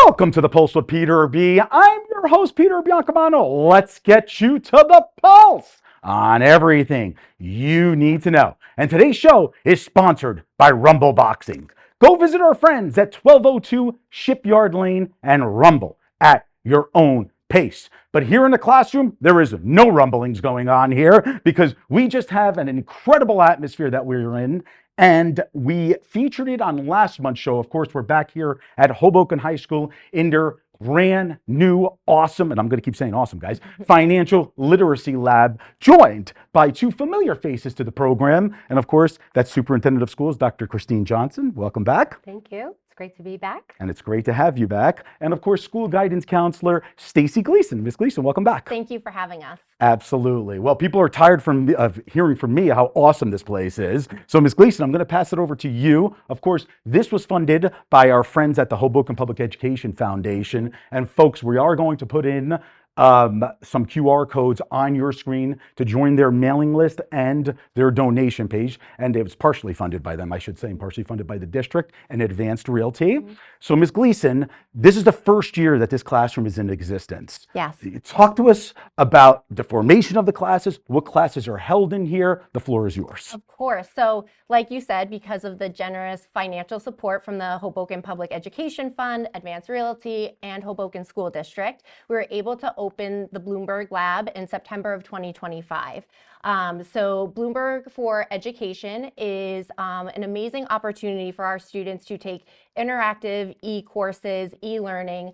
Welcome to the Pulse with Peter B. I'm your host, Peter Biancamano. Let's get you to the pulse on everything you need to know. And today's show is sponsored by Rumble Boxing. Go visit our friends at 1202 Shipyard Lane and rumble at your own pace. But here in the classroom, there is no rumblings going on here because we just have an incredible atmosphere that we're in. And we featured it on last month's show. Of course, we're back here at Hoboken High School in their brand new, awesome, and I'm going to keep saying awesome, guys, financial literacy lab, joined by two familiar faces to the program. And of course, that's Superintendent of Schools, Dr. Christine Johnson. Welcome back. Thank you. It's great to be back. And it's great to have you back. And of course, School Guidance Counselor Stacie Gleason. Ms. Gleason, welcome back. Thank you for having us. Absolutely. Well, people are tired of hearing from me how awesome this place is. So, Ms. Gleason, I'm going to pass it over to you. Of course, this was funded by our friends at the Hoboken Public Education Foundation. And folks, we are going to put in some QR codes on your screen to join their mailing list and their donation page. And it was partially funded by them, I should say, and partially funded by the district and Advanced Realty. Mm-hmm. So, Ms. Gleason, this is the first year that this classroom is in existence. Yes. Talk to us about the formation of the classes, what classes are held in here. The floor is yours. Of course. So, like you said, because of the generous financial support from the Hoboken Public Education Fund, Advanced Realty, and Hoboken School District, we were able to open the Bloomberg Lab in September of 2025. So Bloomberg for Education is an amazing opportunity for our students to take interactive e-courses, e-learning,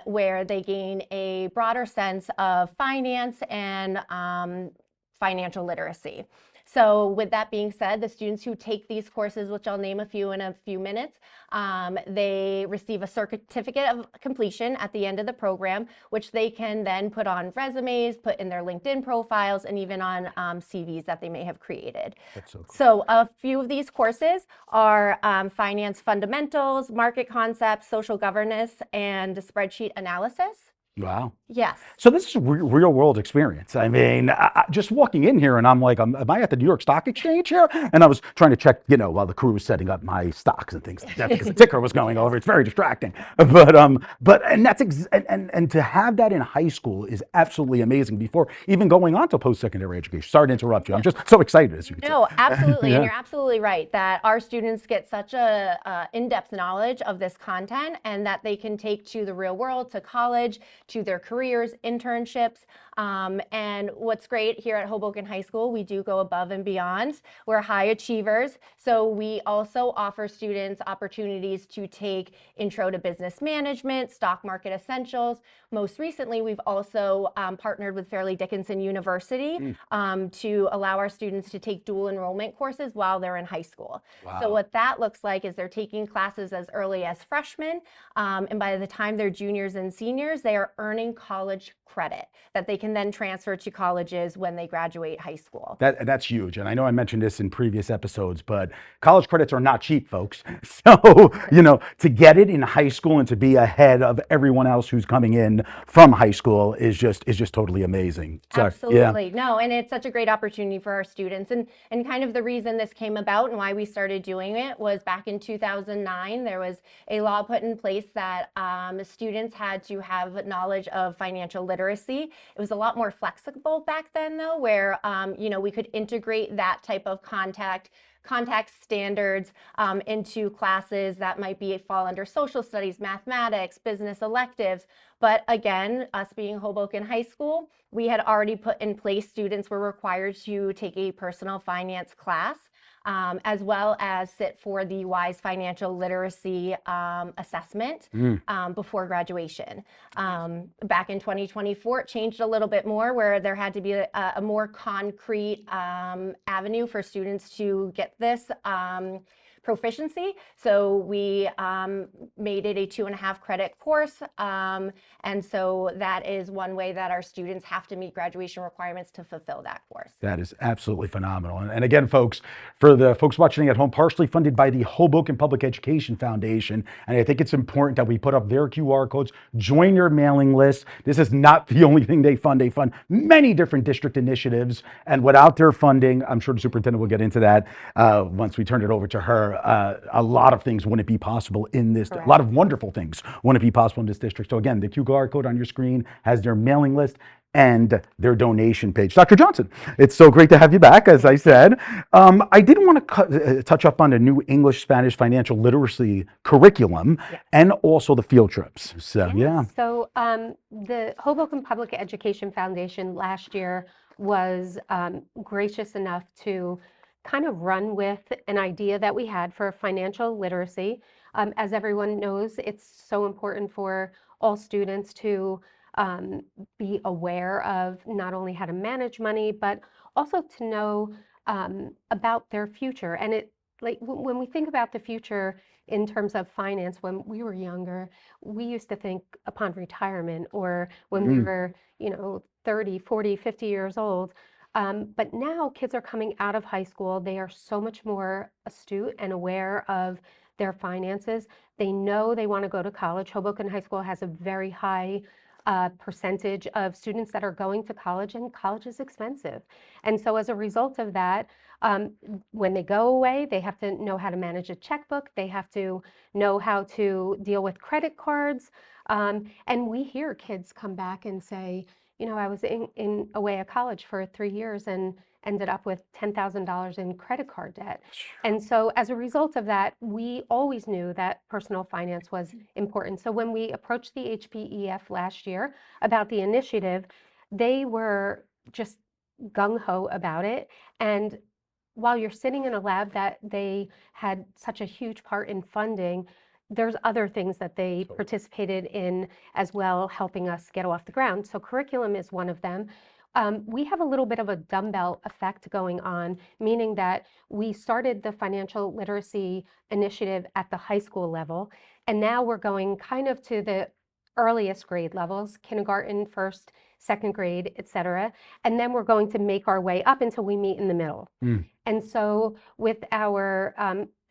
where they gain a broader sense of finance and financial literacy. So with that being said, the students who take these courses, which I'll name a few in a few minutes, they receive a certificate of completion at the end of the program, which they can then put on resumes, put in their LinkedIn profiles, and even on CVs that they may have created. That's so cool. So a few of these courses are finance fundamentals, market concepts, social governance, and spreadsheet analysis. Wow. Yes. So this is a real world experience. I mean, just walking in here and I'm like, am I at the New York Stock Exchange here? And I was trying to check, while the crew was setting up my stocks and things like that because the ticker was going over. It's very distracting. But and that's and to have that in high school is absolutely amazing before even going on to post-secondary education. Sorry to interrupt you. I'm just so excited, as you can No, see. absolutely. Yeah. And you're absolutely right that our students get such a in-depth knowledge of this content and that they can take to the real world, to college, to their careers, internships. And what's great here at Hoboken High School, we do go above and beyond. We're high achievers. So we also offer students opportunities to take Intro to Business Management, Stock Market Essentials. Most recently, we've also partnered with Fairleigh Dickinson University to allow our students to take dual enrollment courses while they're in high school. Wow. So what that looks like is they're taking classes as early as freshmen, and by the time they're juniors and seniors, they are earning college credit that they can then transfer to colleges when they graduate high school. That's huge. And I know I mentioned this in previous episodes, but college credits are not cheap, folks. So, to get it in high school and to be ahead of everyone else who's coming in from high school is just totally amazing. So, absolutely. Yeah. No, and it's such a great opportunity for our students. And kind of the reason this came about and why we started doing it was back in 2009, there was a law put in place that students had to have knowledge of financial literacy. It was a lot more flexible back then, though, where we could integrate that type of contact standards into classes that might fall under social studies, mathematics, business electives. But again, us being Hoboken High School, we had already put in place students were required to take a personal finance class, as well as sit for the WISE financial literacy assessment before graduation. Back in 2024, it changed a little bit more where there had to be a more concrete avenue for students to get this proficiency. So we made it a 2.5 credit course. And so that is one way that our students have to meet graduation requirements to fulfill that course. That is absolutely phenomenal. And again, folks, for the folks watching at home, partially funded by the Hoboken Public Education Foundation. And I think it's important that we put up their QR codes, join your mailing list. This is not the only thing they fund. They fund many different district initiatives. And without their funding, I'm sure the superintendent will get into that once we turn it over to her. where a lot of things wouldn't be possible in this, a Correct. lot of wonderful things wouldn't be possible in this district. So again, the QR code on your screen has their mailing list and their donation page. Dr. Johnson, it's so great to have you back, as I said. I did want to touch up on the new English, Spanish financial literacy curriculum Yes. and also the field trips. So, Yes. yeah. So the Hoboken Public Education Foundation last year was gracious enough to kind of run with an idea that we had for financial literacy. As everyone knows, it's so important for all students to be aware of not only how to manage money, but also to know about their future. And it, like when we think about the future in terms of finance, when we were younger, we used to think upon retirement or when we were, 30, 40, 50 years old. But now kids are coming out of high school. They are so much more astute and aware of their finances. They know they want to go to college. Hoboken High School has a very high percentage of students that are going to college, and college is expensive. And so as a result of that, when they go away, they have to know how to manage a checkbook. They have to know how to deal with credit cards. And we hear kids come back and say, I was in away at college for 3 years and ended up with $10,000 in credit card debt. And so as a result of that, we always knew that personal finance was important. So when we approached the HPEF last year about the initiative, they were just gung-ho about it. And while you're sitting in a lab that they had such a huge part in funding, there's other things that they participated in as well, helping us get off the ground. So curriculum is one of them. We have a little bit of a dumbbell effect going on, meaning that we started the financial literacy initiative at the high school level, and now we're going kind of to the earliest grade levels, kindergarten, first, second grade, et cetera. And then we're going to make our way up until we meet in the middle. And so with our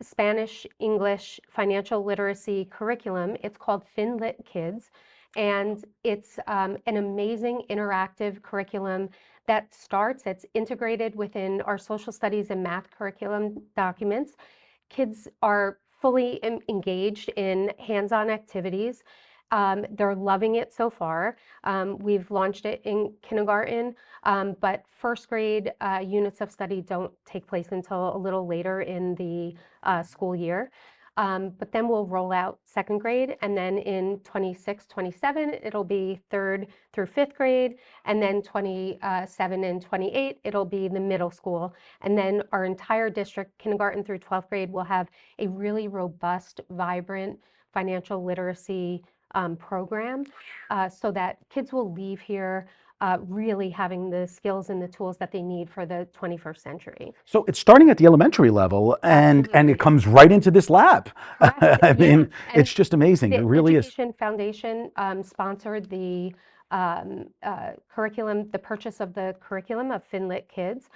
Spanish, English, financial literacy curriculum, it's called FinLit Kids. And it's an amazing interactive curriculum that starts, it's integrated within our social studies and math curriculum documents. Kids are fully engaged in hands-on activities. They're loving it so far. We've launched it in kindergarten, but first grade units of study don't take place until a little later in the school year. But then we'll roll out second grade, and then in 26, 27, it'll be third through fifth grade, and then 27 and 28, it'll be the middle school. And then our entire district, kindergarten through 12th grade, will have a really robust, vibrant financial literacy program so that kids will leave here really having the skills and the tools that they need for the 21st century. So it's starting at the elementary level, and it comes right into this lab. I mean, it's just amazing. It really is. The Education Foundation sponsored the curriculum, the purchase of the curriculum of FinLit Kids.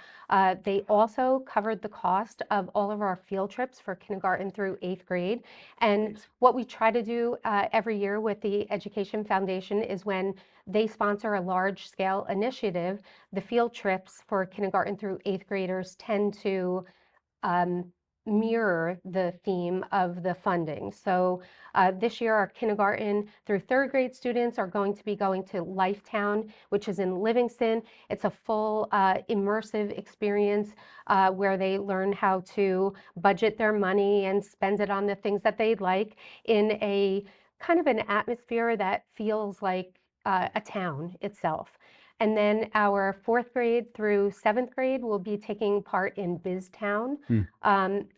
They also covered the cost of all of our field trips for kindergarten through 8th grade. And what we try to do every year with the Education Foundation is when they sponsor a large-scale initiative, the field trips for kindergarten through 8th graders tend to mirror the theme of the funding. So this year, our kindergarten through 3rd grade students are going to be going to Lifetown, which is in Livingston. It's a full immersive experience where they learn how to budget their money and spend it on the things that they'd like in a kind of an atmosphere that feels like a town itself. And then our 4th grade through 7th grade will be taking part in BizTown,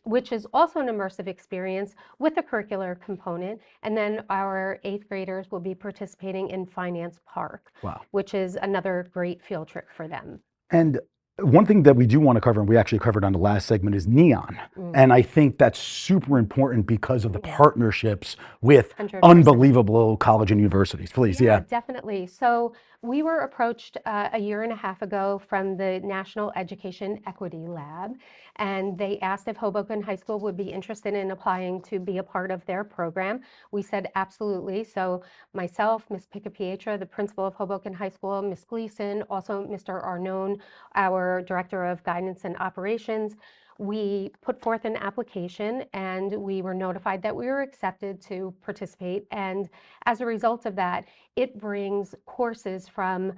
which is also an immersive experience with a curricular component. And then our 8th graders will be participating in Finance Park, which is another great field trip for them. And one thing that we do want to cover, and we actually covered on the last segment, is NEON. And I think that's super important because of the partnerships with 100%. Unbelievable college and universities. Please, yeah. Definitely. So we were approached a year and a half ago from the National Education Equity Lab, and they asked if Hoboken High School would be interested in applying to be a part of their program. We said absolutely. So myself, Ms. Picapietra, the principal of Hoboken High School, Ms. Gleason, also Mr. Arnone, our director of guidance and operations, we put forth an application and we were notified that we were accepted to participate. And as a result of that, it brings courses from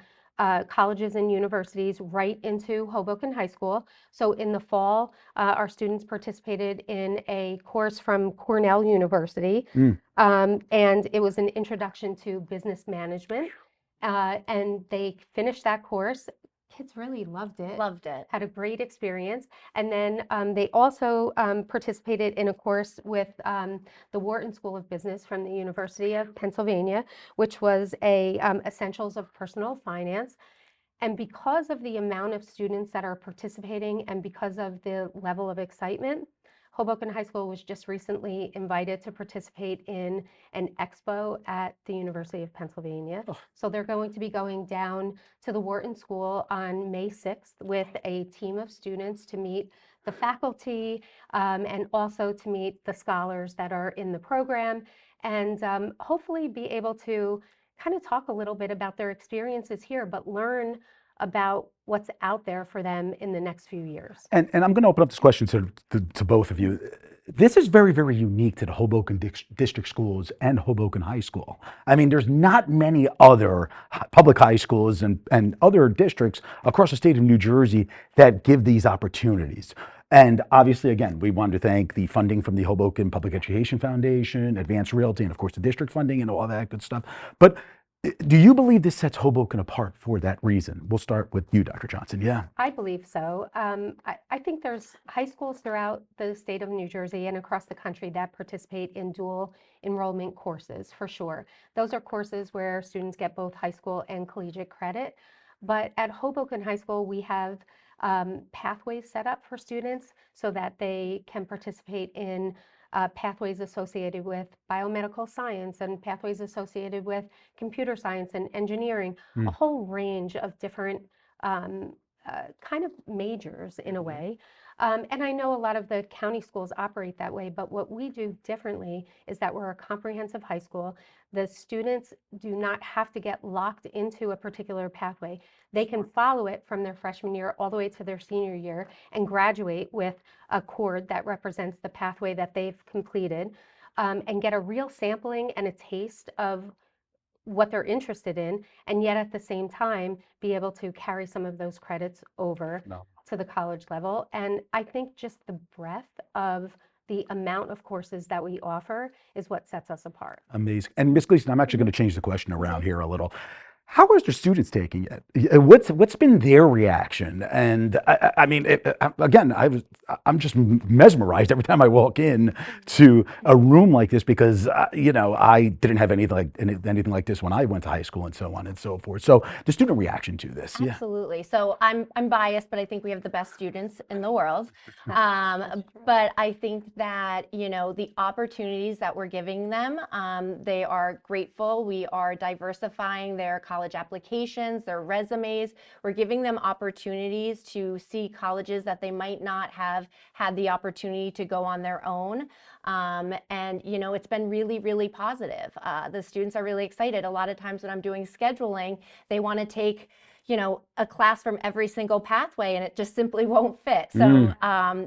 colleges and universities right into Hoboken High School. So in the fall, our students participated in a course from Cornell University, and it was an introduction to business management. And they finished that course. Kids really loved it. Loved it. Had a great experience. And then they also participated in a course with the Wharton School of Business from the University of Pennsylvania, which was a Essentials of Personal Finance. And because of the amount of students that are participating and because of the level of excitement, Hoboken High School was just recently invited to participate in an expo at the University of Pennsylvania. So they're going to be going down to the Wharton School on May 6th with a team of students to meet the faculty and also to meet the scholars that are in the program, and hopefully be able to kind of talk a little bit about their experiences here, but learn about what's out there for them in the next few years. And I'm going to open up this question to both of you. This is very, very unique to the Hoboken District Schools and Hoboken High School. I mean, there's not many other public high schools and other districts across the state of New Jersey that give these opportunities. And obviously, again, we wanted to thank the funding from the Hoboken Public Education Foundation, Advanced Realty, and of course the district funding and all that good stuff. But do you believe this sets Hoboken apart for that reason? We'll start with you, Dr. Johnson. Yeah. I believe so. I think there's high schools throughout the state of New Jersey and across the country that participate in dual enrollment courses, for sure. Those are courses where students get both high school and collegiate credit. But at Hoboken High School, we have pathways set up for students so that they can participate in pathways associated with biomedical science and pathways associated with computer science and engineering, a whole range of different kind of majors in a way. And I know a lot of the county schools operate that way, but what we do differently is that we're a comprehensive high school. The students do not have to get locked into a particular pathway. They can follow it from their freshman year all the way to their senior year and graduate with a cord that represents the pathway that they've completed, and get a real sampling and a taste of what they're interested in, and yet at the same time be able to carry some of those credits over to the college level. And I think just the breadth of the amount of courses that we offer is what sets us apart. Amazing. And Ms. Gleason, I'm actually going to change the question around here a little. How are your students taking it? What's been their reaction? And I mean, again, I'm just mesmerized every time I walk in to a room like this because you know, I didn't have anything like this when I went to high school and so on and so forth. So the student reaction to this, absolutely. So I'm biased, but I think we have the best students in the world. But I think that, you know, the opportunities that we're giving them, they are grateful. We are diversifying their college applications, their resumes. We're giving them opportunities to see colleges that they might not have had the opportunity to go on their own. And, you know, it's been really, really positive. The students are really excited. A lot of times when I'm doing scheduling, they want to take, you know, a class from every single pathway and it just simply won't fit. So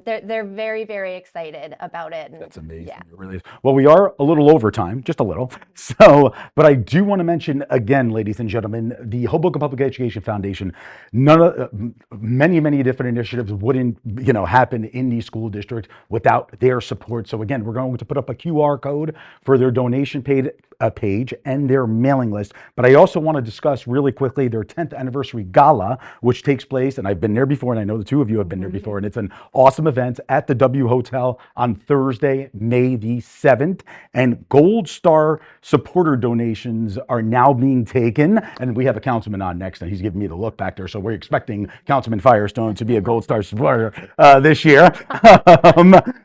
they're very, very excited about it. And, that's amazing. Yeah. It really is. Well, we are a little over time, just a little. So, but I do want to mention again, ladies and gentlemen, the Hoboken Public Education Foundation, many different initiatives wouldn't, you know, happen in the school district without their support. So again, we're going to put up a QR code for their donation page and their mailing list. But I also want to discuss really quickly their 10th anniversary gala, which takes place, and I've been there before, and I know the two of you have been there before, and it's an awesome event at the W Hotel on Thursday, May the 7th. And Gold Star supporter donations are now being taken, and we have a councilman on next, and he's giving me the look back there, so we're expecting Councilman Firestone to be a Gold Star supporter this year.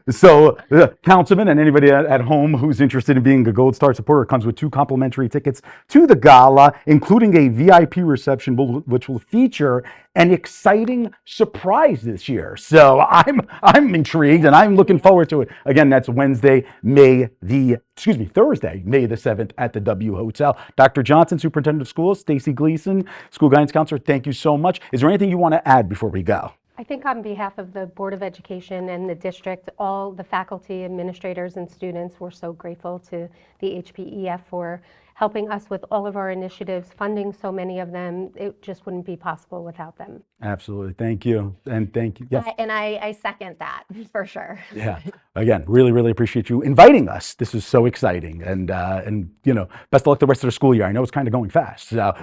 So councilman and anybody at home who's interested in being a Gold Star supporter comes with 2 complimentary tickets to the gala, including a VIP reception, which will feature an exciting surprise this year. So I'm intrigued and I'm looking forward to it. Again, that's Thursday, May the 7th at the W Hotel. Dr. Johnson, Superintendent of Schools, Stacie Gleason, School Guidance Counselor, thank you so much. Is there anything you want to add before we go? I think on behalf of the Board of Education and the district, all the faculty, administrators, and students, we're so grateful to the HPEF for helping us with all of our initiatives, funding so many of them. It just wouldn't be possible without them. Absolutely. Thank you. And thank you. Yes. I second that for sure. Yeah. Again, really, really appreciate you inviting us. This is so exciting. And best of luck the rest of the school year. I know it's kind of going fast. So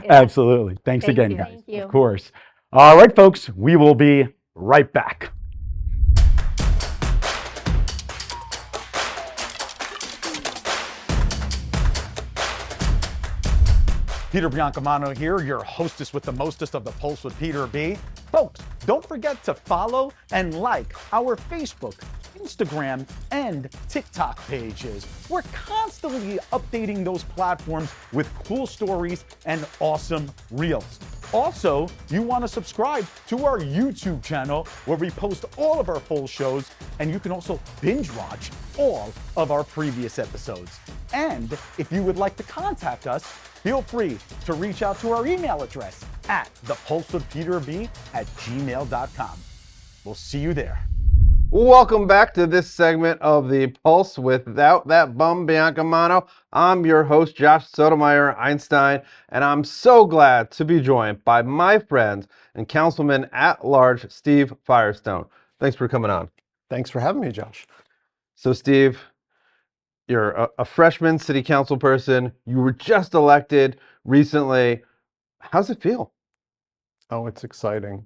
absolutely. Thanks Thank again, you. guys. Thank you. Of course. All right, folks, we will be right back. Peter Biancamano here, your hostess with the mostest of the Pulse with Peter B. Folks, don't forget to follow and like our Facebook, Instagram, and TikTok pages. We're constantly updating those platforms with cool stories and awesome reels. Also, you want to subscribe to our YouTube channel where we post all of our full shows, and you can also binge watch all of our previous episodes. And if you would like to contact us, feel free to reach out to our email address at thepulsewithpeterb@gmail.com. We'll see you there. Welcome back to this segment of the Pulse Without That Bum Biancamano. I'm your host, Josh Sotomayor Einstein, and I'm so glad to be joined by my friend and Councilman-At-Large, Steve Firestone. Thanks for coming on. Thanks for having me, Josh. So, Steve, you're a freshman city council person. You were just elected recently. How's it feel? Oh, it's exciting.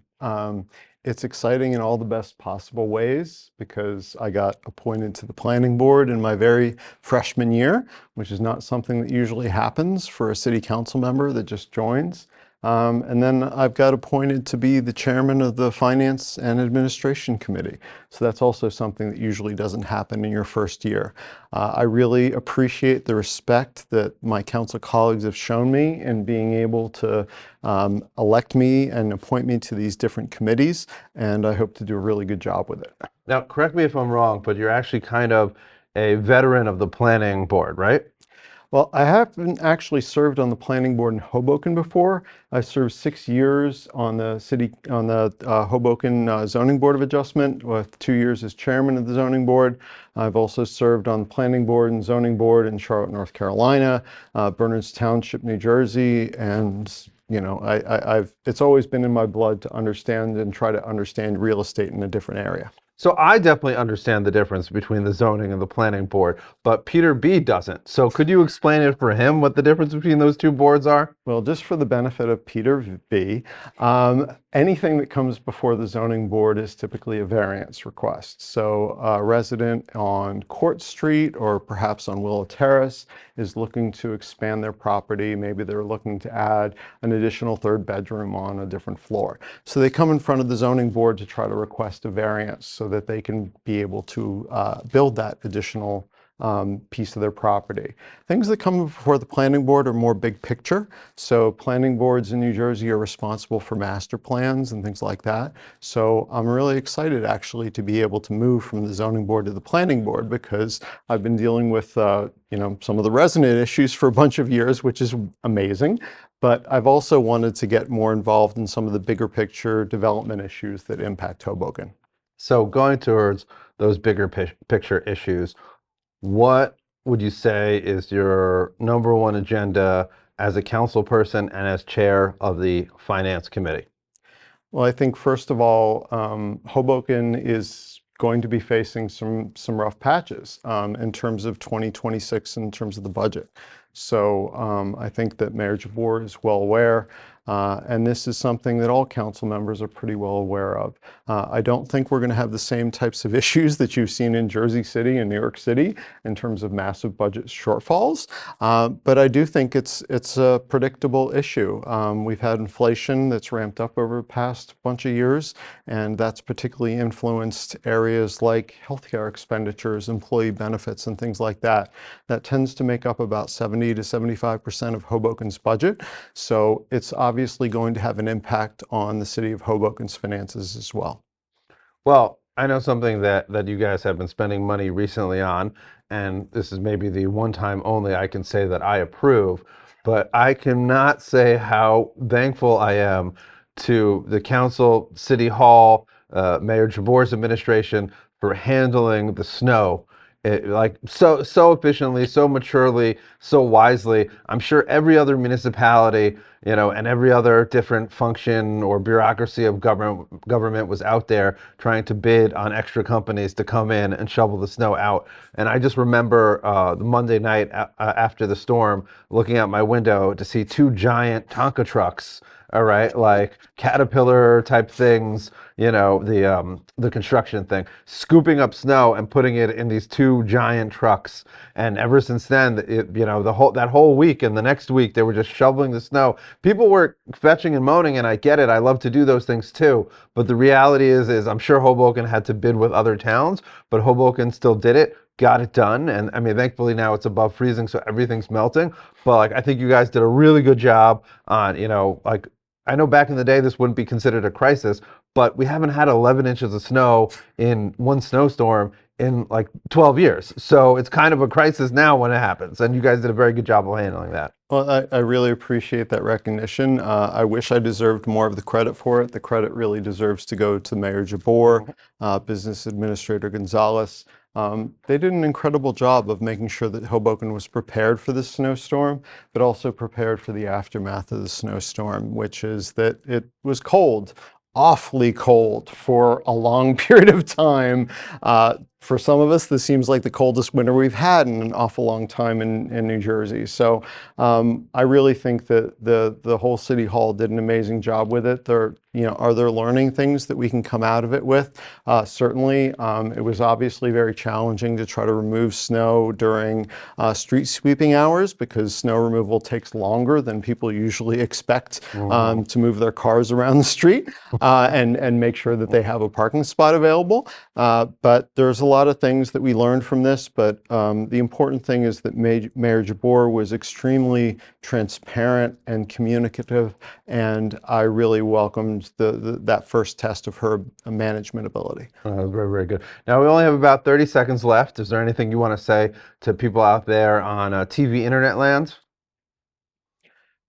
It's exciting in all the best possible ways because I got appointed to the planning board in my very freshman year, which is not something that usually happens for a city council member that just joins. And then I've got appointed to be the chairman of the Finance and Administration Committee. So that's also something that usually doesn't happen in your first year. I really appreciate the respect that my council colleagues have shown me in being able to elect me and appoint me to these different committees, and I hope to do a really good job with it. Now, correct me if I'm wrong, but you're actually kind of a veteran of the planning board, right? Well, I haven't actually served on the planning board in Hoboken before. I served 6 years on the Hoboken Zoning Board of Adjustment with 2 years as chairman of the zoning board. I've also served on the planning board and zoning board in Charlotte, North Carolina, Bernards Township, New Jersey, and it's always been in my blood to understand and try to understand real estate in a different area. So I definitely understand the difference between the zoning and the planning board, but Peter B doesn't. So could you explain it for him what the difference between those two boards are? Well, just for the benefit of Peter B, anything that comes before the zoning board is typically a variance request. So a resident on Court Street or perhaps on Willow Terrace is looking to expand their property. Maybe they're looking to add an additional third bedroom on a different floor. So they come in front of the zoning board to try to request a variance so that they can be able to build that additional piece of their property. Things that come before the planning board are more big picture. So planning boards in New Jersey are responsible for master plans and things like that. So I'm really excited actually to be able to move from the zoning board to the planning board because I've been dealing with some of the resident issues for a bunch of years, which is amazing. But I've also wanted to get more involved in some of the bigger picture development issues that impact Hoboken. So going towards those bigger picture issues, what would you say is your number one agenda as a council person and as chair of the finance committee? Well, I think first of all, Hoboken is going to be facing some rough patches in terms of 2026 in terms of the budget. So I think that Mayor Jabour is well aware. And this is something that all council members are pretty well aware of. I don't think we're going to have the same types of issues that you've seen in Jersey City and New York City in terms of massive budget shortfalls, but I do think it's a predictable issue. We've had inflation that's ramped up over the past bunch of years, and that's particularly influenced areas like healthcare expenditures, employee benefits, and things like that. That tends to make up about 70 to 75% of Hoboken's budget. So it's obviously going to have an impact on the city of Hoboken's finances as well. Well, I know something that you guys have been spending money recently on, and this is maybe the one time only I can say that I approve, but I cannot say how thankful I am to the council, city hall, Mayor Jabor's administration for handling the snow like so efficiently, so maturely, so wisely. I'm sure every other municipality, and every other different function or bureaucracy of government was out there trying to bid on extra companies to come in and shovel the snow out. And I just remember the Monday night after the storm, looking out my window to see two giant Tonka trucks. All right, like Caterpillar type things, the construction thing, scooping up snow and putting it in these two giant trucks. And ever since then, that whole week and the next week, they were just shoveling the snow. People were fetching and moaning, and I get it. I love to do those things too. But the reality is I'm sure Hoboken had to bid with other towns, but Hoboken still did it. Got it done, and I mean, thankfully now it's above freezing, so everything's melting. But I think you guys did a really good job on, I know back in the day this wouldn't be considered a crisis, but we haven't had 11 inches of snow in one snowstorm in 12 years. So it's kind of a crisis now when it happens, and you guys did a very good job of handling that. Well, I really appreciate that recognition. I wish I deserved more of the credit for it. The credit really deserves to go to Mayor Jabor, Business Administrator Gonzalez. They did an incredible job of making sure that Hoboken was prepared for this snowstorm, but also prepared for the aftermath of the snowstorm, which is that it was cold, awfully cold for a long period of time. For some of us, this seems like the coldest winter we've had in an awful long time in New Jersey. So I really think that the whole City Hall did an amazing job with it. Are there learning things that we can come out of it with? Certainly, it was obviously very challenging to try to remove snow during street sweeping hours because snow removal takes longer than people usually expect to move their cars around the street and make sure that they have a parking spot available. But there's a lot of things that we learned from this, but the important thing is that Mayor Jabor was extremely transparent and communicative, and I really welcomed that first test of her management ability. Very, very good. Now, we only have about 30 seconds left. Is there anything you want to say to people out there on TV internet land?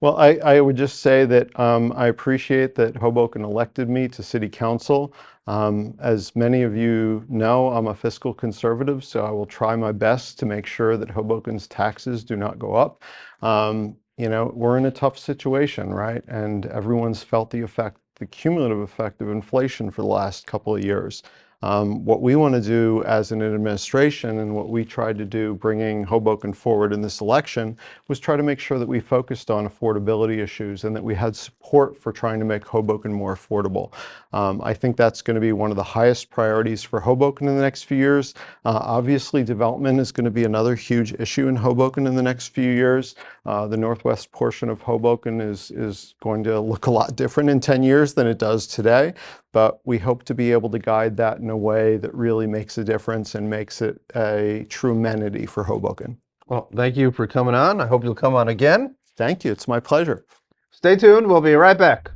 Well, I would just say that I appreciate that Hoboken elected me to City Council. As many of you know, I'm a fiscal conservative, so I will try my best to make sure that Hoboken's taxes do not go up. We're in a tough situation, right? And everyone's felt the cumulative effect of inflation for the last couple of years. What we want to do as an administration and what we tried to do bringing Hoboken forward in this election was try to make sure that we focused on affordability issues and that we had support for trying to make Hoboken more affordable. I think that's going to be one of the highest priorities for Hoboken in the next few years. Obviously, development is going to be another huge issue in Hoboken in the next few years. The northwest portion of Hoboken is going to look a lot different in 10 years than it does today, but we hope to be able to guide that in a way that really makes a difference and makes it a true amenity for Hoboken. Well, thank you for coming on. I hope you'll come on again. Thank you. It's my pleasure. Stay tuned. We'll be right back.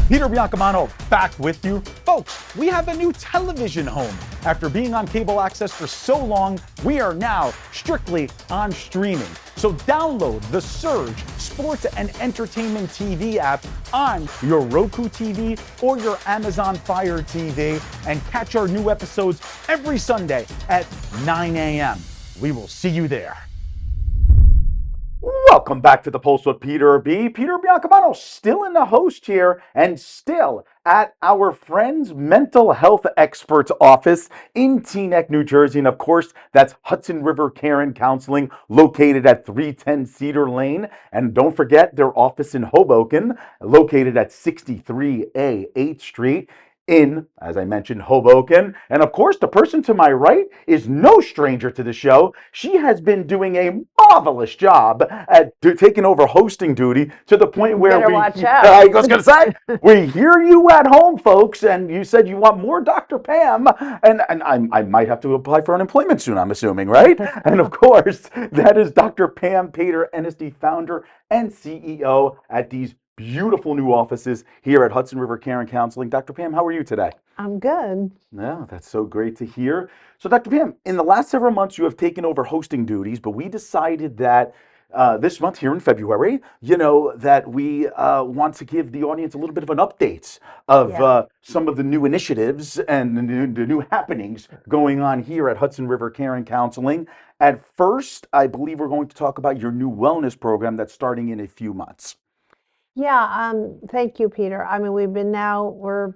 Peter Biancamano back with you. Folks, we have a new television home. After being on cable access for so long, we are now strictly on streaming. So download the Surge Sports and Entertainment TV app on your Roku TV or your Amazon Fire TV and catch our new episodes every Sunday at 9 a.m. We will see you there. Welcome back to the Pulse with Peter B. Peter Biancamano still in the host chair and still at our friend's mental health expert's office in Teaneck, New Jersey. And of course, that's Hudson River Care and Counseling located at 310 Cedar Lane. And don't forget their office in Hoboken located at 63A 8th Street. In, as I mentioned, Hoboken. And of course, the person to my right is no stranger to the show. She has been doing a marvelous job at taking over hosting duty to the point where watch out. I was going to say, we hear you at home, folks, and you said you want more Dr. Pam, and I might have to apply for unemployment soon, I'm assuming, right? And of course, that is Dr. Pam Pater-Ennis, the founder and CEO at these beautiful new offices here at Hudson River Care and Counseling. Dr. Pam, how are you today? I'm good. Yeah, that's so great to hear. So, Dr. Pam, in the last several months, you have taken over hosting duties, but we decided that this month here in February, that we want to give the audience a little bit of an update of Yeah. some of the new initiatives and the new happenings going on here at Hudson River Care and Counseling. At first, I believe we're going to talk about your new wellness program that's starting in a few months. Yeah, thank you, Peter. I mean, we're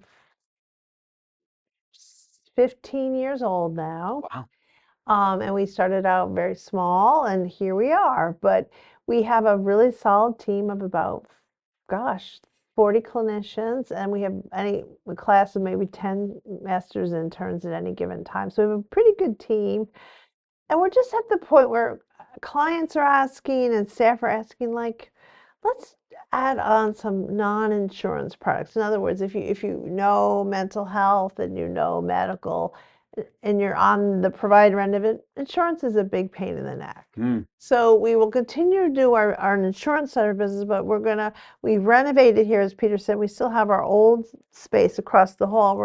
15 years old now. Wow. And we started out very small, and here we are. But we have a really solid team of about, gosh, 40 clinicians, and we have a class of maybe 10 master's interns at any given time. So we have a pretty good team. And we're just at the point where clients are asking and staff are asking, like, let's add on some non-insurance products. In other words, if you know mental health and you know medical and you're on the provider end of it, insurance is a big pain in the neck. So we will continue to do our insurance services, but we've renovated here, as Peter said. We still have our old space across the hall.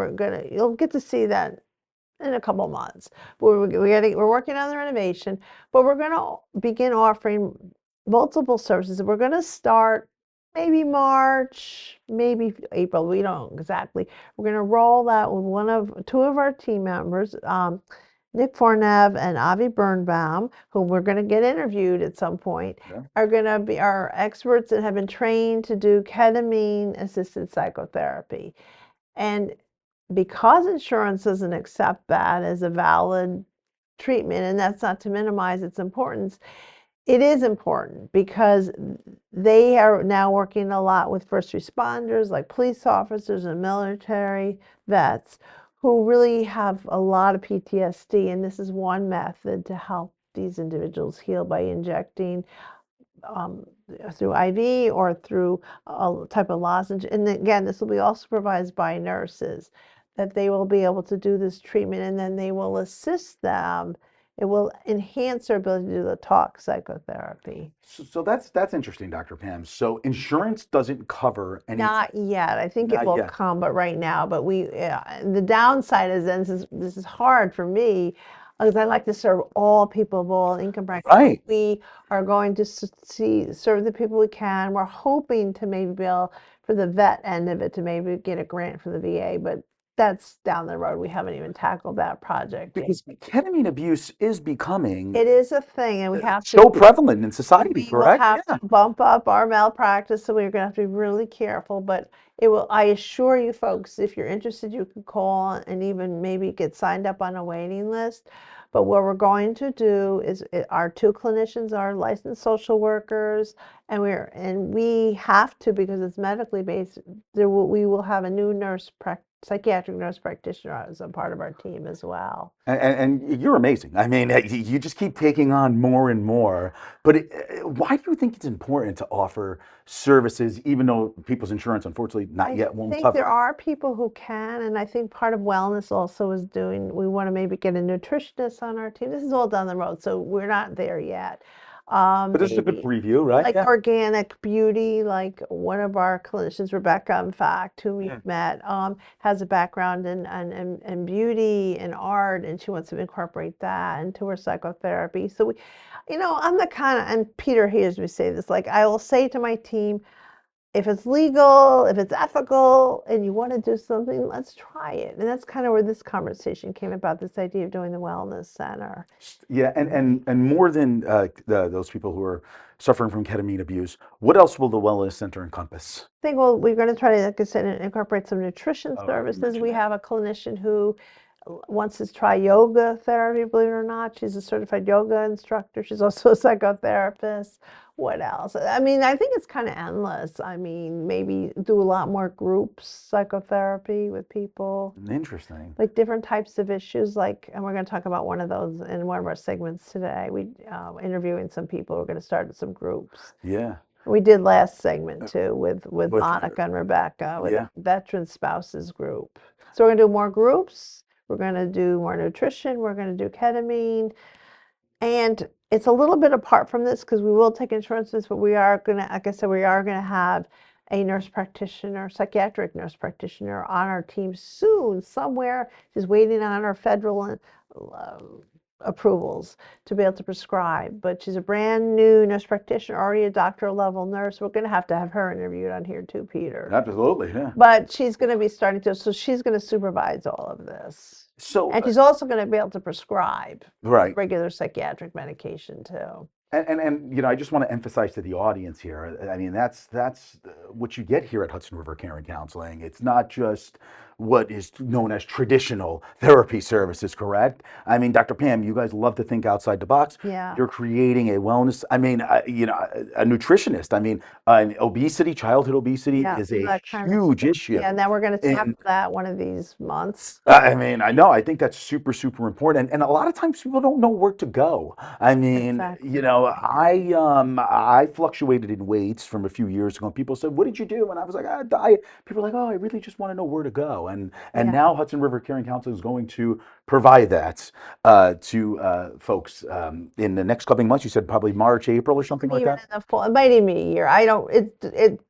You'll get to see that in a couple months. We're working on the renovation, but we're going to begin offering multiple services. We're going to start maybe March, maybe April. We don't exactly. We're going to roll that with two of our team members, Nick Fornev and Avi Birnbaum, who we're going to get interviewed at some point, are going to be our experts that have been trained to do ketamine-assisted psychotherapy. And because insurance doesn't accept that as a valid treatment, and that's not to minimize its importance, it is important because they are now working a lot with first responders like police officers and military vets who really have a lot of PTSD. And this is one method to help these individuals heal by injecting through IV or through a type of lozenge. And again, this will be also provided by nurses, that they will be able to do this treatment, and then they will assist them. It will enhance their ability to do the talk psychotherapy. So that's interesting, Dr. Pam. So insurance doesn't cover any. Not yet. I think it Not will yet. come, but right now. But the downside is, and this is hard for me, because I like to serve all people of all income brackets. Right. We are going to serve the people we can. We're hoping to maybe be able, for the vet end of it, to maybe get a grant for the VA, but that's down the road. We haven't even tackled that project yet. Because ketamine abuse is becoming It is a thing, and we have to. so prevalent in society, We will correct? have to bump up our malpractice, so we're going to have to be really careful. But it will. I assure you, folks, if you're interested, you can call and even maybe get signed up on a waiting list. But what we're going to do is, our two clinicians are licensed social workers, and we have to, because it's medically based. We will have a new psychiatric nurse practitioner as a part of our team as well. And you're amazing. I mean, you just keep taking on more and more. But why do you think it's important to offer services, even though people's insurance, unfortunately, not yet won't I think cover? there are people who can, and I think part of wellness also is we want to maybe get a nutritionist on our team. This is all down the road, so we're not there yet. But this is a good preview, right? Like organic beauty, like one of our clinicians, Rebecca, in fact, who we've met, has a background in beauty and art, and she wants to incorporate that into her psychotherapy. So I'm the kind of, and Peter hears me say this, like I will say to my team, if it's legal, if it's ethical, and you want to do something, let's try it. And that's kind of where this conversation came about, this idea of doing the wellness center. Yeah, and more than those people who are suffering from ketamine abuse, what else will the wellness center encompass? I think, well, we're going to try to, like I said, incorporate some nutrition Oh, you services. mentioned We that. have a clinician who wants to try yoga therapy, believe it or not. She's a certified yoga instructor. She's also a psychotherapist. What else? I mean, I think it's kind of endless. I mean, maybe do a lot more groups psychotherapy with people, Interesting. like different types of issues. And we're going to talk about one of those in one of our segments today. We interviewing some people. We're going to start some groups. Yeah. We did last segment too with With- Annika and Rebecca with Yeah. veteran spouses group. So we're going to do more groups. We're going to do more nutrition. We're going to do ketamine. And it's a little bit apart from this because we will take insurances, but we are going to, like I said, we are going to have a nurse practitioner, psychiatric nurse practitioner on our team soon somewhere. She's waiting on her federal approvals to be able to prescribe, but she's a brand new nurse practitioner, already a doctoral level nurse. We're going to have her interviewed on here too, Peter. Absolutely, yeah. But she's going to be starting to, so she's going to supervise all of this. So, And she's also going to be able to prescribe right. regular psychiatric medication too. And you know, I just want to emphasize to the audience here. I mean, that's what you get here at Hudson River Care and Counseling. It's not just what is known as traditional therapy services, correct? I mean, Dr. Pam, you guys love to think outside the box. Yeah. You're creating a wellness. I mean, you know, a nutritionist. I mean, obesity, childhood obesity is a that kind of huge stuff. issue. Yeah, now we're going to tackle And- that one of these months. I mean, I know. I think that's super, super important, and a lot of times people don't know where to go. I mean, Exactly. you know, I fluctuated in weights from a few years ago. And people said, "What did you do?" And I was like, "I diet." People are like, "Oh, I really just want to know where to go." And Yeah. now Hudson River Care and Counseling is going to provide that to folks in the next coming months. You said probably March, April, or something like Even that. in the fall, it might even be a year. I don't.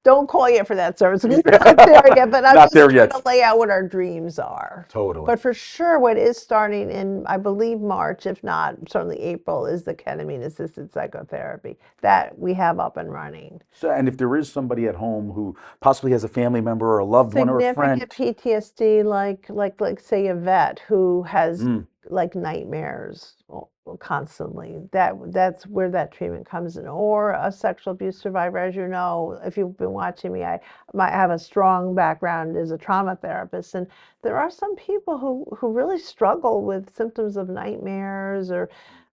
Don't call yet for that service. We're not there yet, but I'm Not just there trying yet. to lay out what our dreams are. Totally. But for sure, what is starting in, I believe, March, if not certainly April, is the ketamine-assisted psychotherapy that we have up and running. So, and if there is somebody at home who possibly has a family member or a loved one or a friend, Significant PTSD, like say a vet who has Mm. like nightmares constantly, that's where that treatment comes in. Or a sexual abuse survivor, as you know, if you've been watching me, I have a strong background as a trauma therapist, and there are some people who really struggle with symptoms of nightmares or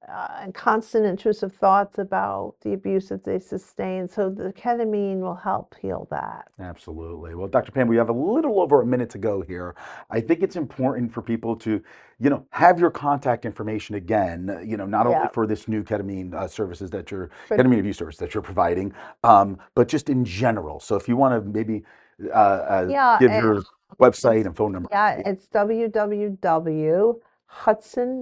and constant intrusive thoughts about the abuse that they sustain. So the ketamine will help heal that. Absolutely. Well, Dr. Pam, we have a little over a minute to go here. I think it's important for people to, you know, have your contact information again, you know, not only Yeah. for this new ketamine services that you're, For- ketamine abuse service that you're providing, but just in general. So if you want to maybe Yeah, give and your website and phone number. Yeah, it's www.Hudson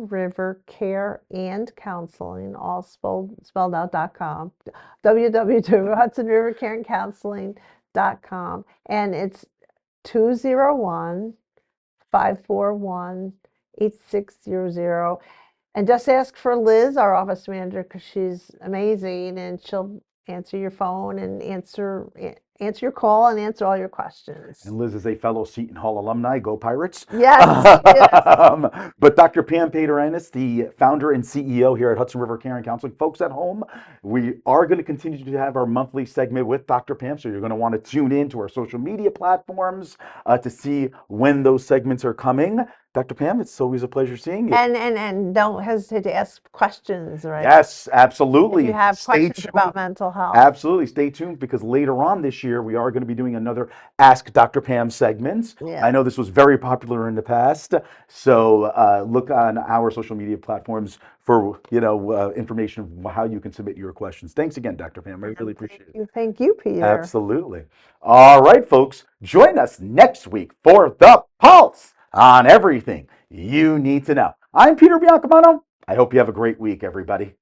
River Care and Counseling, all spelled out.com. www.HudsonRiverCareandCounseling.com, and it's 201-541-8600. And just ask for Liz, our office manager, because she's amazing, and she'll answer your phone and answer your call and answer all your questions. And Liz is a fellow Seton Hall alumni. Go Pirates. Yes, yes. But Dr. Pam Pater-Ennis, the founder and CEO here at Hudson River Care and Counseling. Folks at home, we are going to continue to have our monthly segment with Dr. Pam, so you're going to want to tune in to our social media platforms to see when those segments are coming. Dr. Pam, it's always a pleasure seeing you. And don't hesitate to ask questions, right? Yes, absolutely. If you have Stay questions tuned. about mental health. Absolutely. Stay tuned, because later on this year, we are going to be doing another Ask Dr. Pam segment. Yeah. I know this was very popular in the past. So look on our social media platforms for, you know, information of how you can submit your questions. Thanks again, Dr. Pam. I really appreciate it. Thank you, Peter. Absolutely. All right, folks. Join us next week for The Pulse on everything you need to know. I'm Peter Biancamano. I hope you have a great week, everybody.